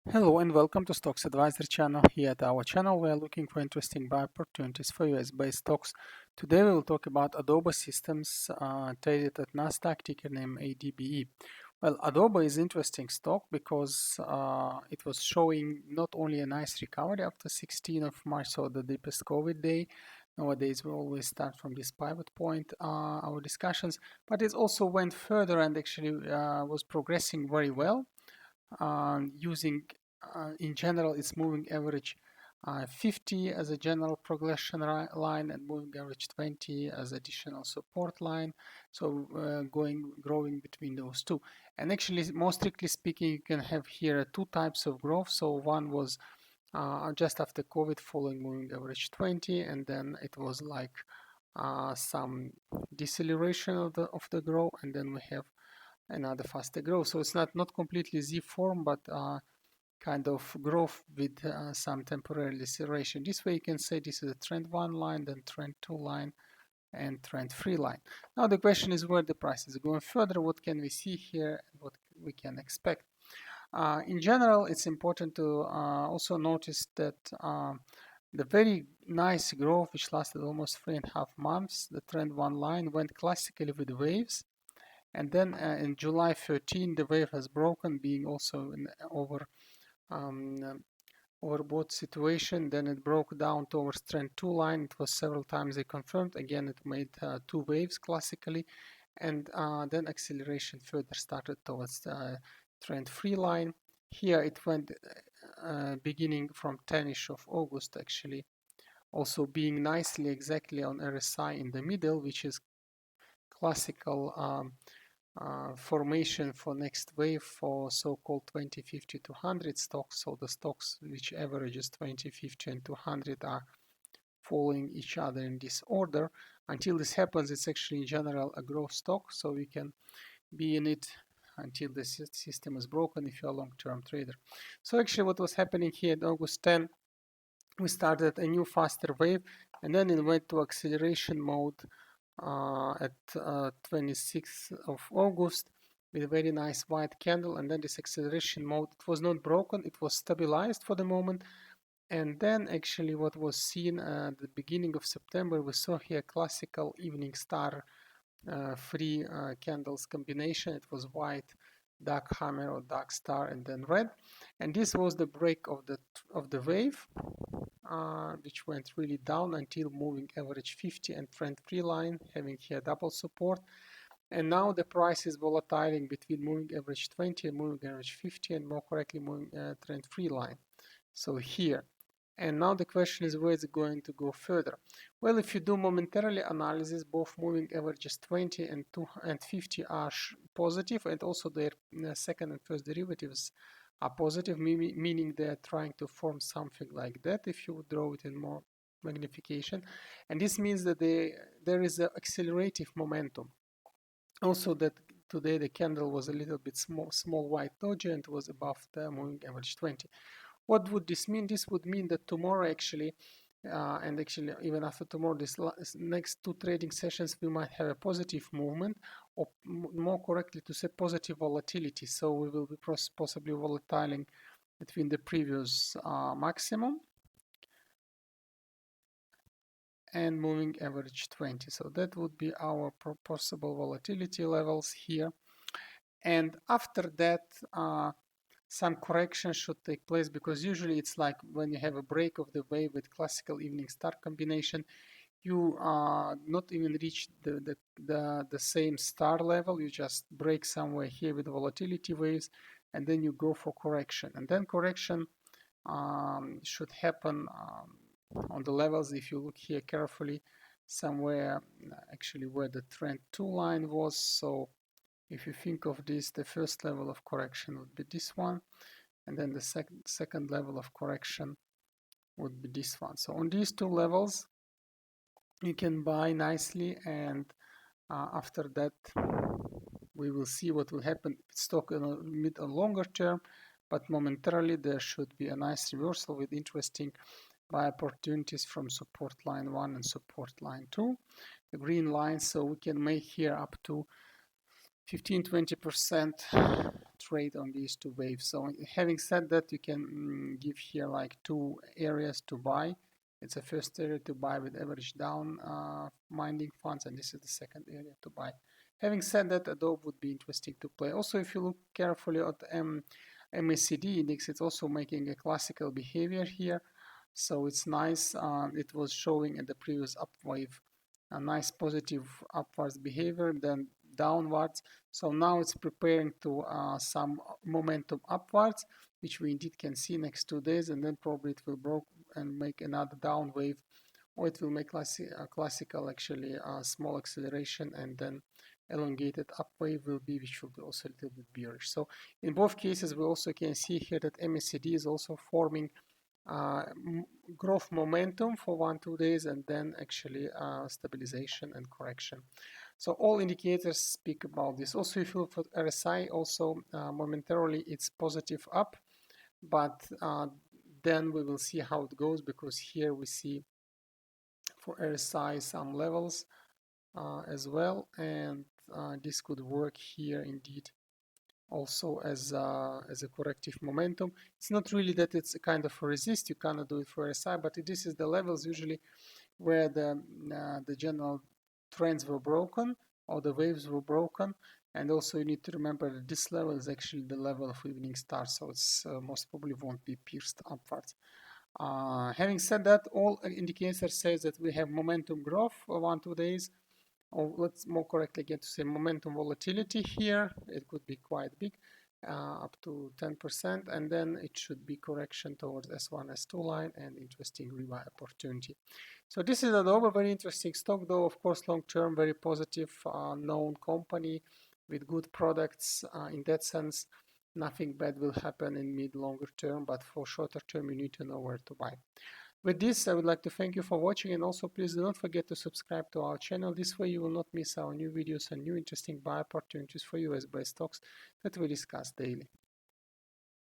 Hello and welcome to Stocks Advisor channel. Here at our channel we are looking for interesting buy opportunities for US-based stocks. Today we will talk about Adobe Systems traded at NASDAQ, ticker name ADBE. Well, Adobe is interesting stock because it was showing not only a nice recovery after 16th of March, so the deepest COVID day. Nowadays we always start from this pivot point, our discussions, but it also went further and actually was progressing very well. Using in general its moving average 50 as a general progression line and moving average 20 as additional support line, so growing between those two. And actually, more strictly speaking, you can have here two types of growth. So one was just after COVID following moving average 20, and then it was like some deceleration of the growth, and then we have another faster growth. So it's not completely Z form, but kind of growth with some temporary deceleration. This way you can say this is a trend 1 line, then trend 2 line, and trend 3 line. Now the question is where the price is going further, what can we see here, and what we can expect. In general, it's important to also notice that the very nice growth, which lasted almost 3.5 months, the trend 1 line went classically with waves. And then in July 13, the wave has broken, being also an overbought situation. Then it broke down towards trend 2 line. It was several times reconfirmed. Again, it made two waves classically. And then acceleration further started towards trend 3 line. Here it went beginning from 10ish of August, actually. Also being nicely exactly on RSI in the middle, which is classical formation for next wave for so-called 20, 50, 200 stocks. So the stocks which averages 20, 50, and 200 are following each other in this order. Until this happens, it's actually in general a growth stock, so we can be in it until the system is broken if you're a long-term trader. So actually what was happening here at August 10, we started a new faster wave, and then it went to acceleration mode at 26th of August with a very nice white candle, and then this acceleration mode, it was not broken, it was stabilized for the moment. And then actually what was seen at the beginning of September, we saw here classical evening star three candles combination. It was white, dark hammer or dark star, and then red. And this was the break of the wave, which went really down until moving average 50 and trend 3 line, having here double support. And now the price is volatiling between moving average 20 and moving average 50, and more correctly moving trend 3 line. So here. And now the question is where is it going to go further? Well, if you do momentarily analysis, both moving averages 20 and 50 are positive, and also their second and first derivatives are positive, meaning they are trying to form something like that if you would draw it in more magnification. And this means that there is an accelerative momentum. Also that today the candle was a little bit small white doji and was above the moving average 20. What would this mean? This would mean that tomorrow actually, and actually even after tomorrow, this next two trading sessions, we might have a positive movement, or more correctly to say positive volatility. So we will be possibly volatiling between the previous maximum and moving average 20. So that would be our possible volatility levels here. And after that, some correction should take place, because usually it's like when you have a break of the wave with classical evening star combination, you not even reach the same star level. You just break somewhere here with volatility waves, and then you go for correction. And then correction should happen on the levels, if you look here carefully, somewhere actually where the trend 2 line was. So if you think of this, the first level of correction would be this one, and then the second level of correction would be this one. So on these two levels, you can buy nicely, and after that, we will see what will happen. It's stock in a mid and longer term, but momentarily there should be a nice reversal with interesting buy opportunities from support line 1 and support line 2, the green line. So we can make here up to 15-20% trade on these two waves. So having said that, you can give here like two areas to buy. It's a first area to buy with average down minding funds, and this is the second area to buy. Having said that, Adobe would be interesting to play. Also, if you look carefully at MACD index, it's also making a classical behavior here. So it's nice. It was showing at the previous up wave a nice positive upwards behavior, then downwards. So now it's preparing to some momentum upwards, which we indeed can see next 2 days, and then probably it will break and make another down wave, or it will make a classical actually small acceleration, and then elongated up wave will be, which will be also a little bit bearish. So in both cases, we also can see here that MACD is also forming growth momentum for 1-2 days, and then actually stabilization and correction. So all indicators speak about this. Also, if you look for RSI, also momentarily it's positive up, but then we will see how it goes, because here we see for RSI some levels as well, and this could work here indeed also as a corrective momentum. It's not really that it's a kind of a resist, you cannot do it for RSI, but this is the levels usually where the general trends were broken or the waves were broken. And also you need to remember that this level is actually the level of evening star, so it's most probably won't be pierced upwards. Having said that, all indicators says that we have momentum growth for 1-2 days, or let's more correctly get to say momentum volatility here. It could be quite big, up to 10%, and then it should be correction towards S1, S2 line, and interesting rebuy opportunity. So this is Adobe, very interesting stock, though of course long term very positive, known company with good products. In that sense, nothing bad will happen in mid-longer term, but for shorter term you need to know where to buy. With this, I would like to thank you for watching, and also please do not forget to subscribe to our channel. This way you will not miss our new videos and new interesting buy opportunities for US-based stocks that we discuss daily.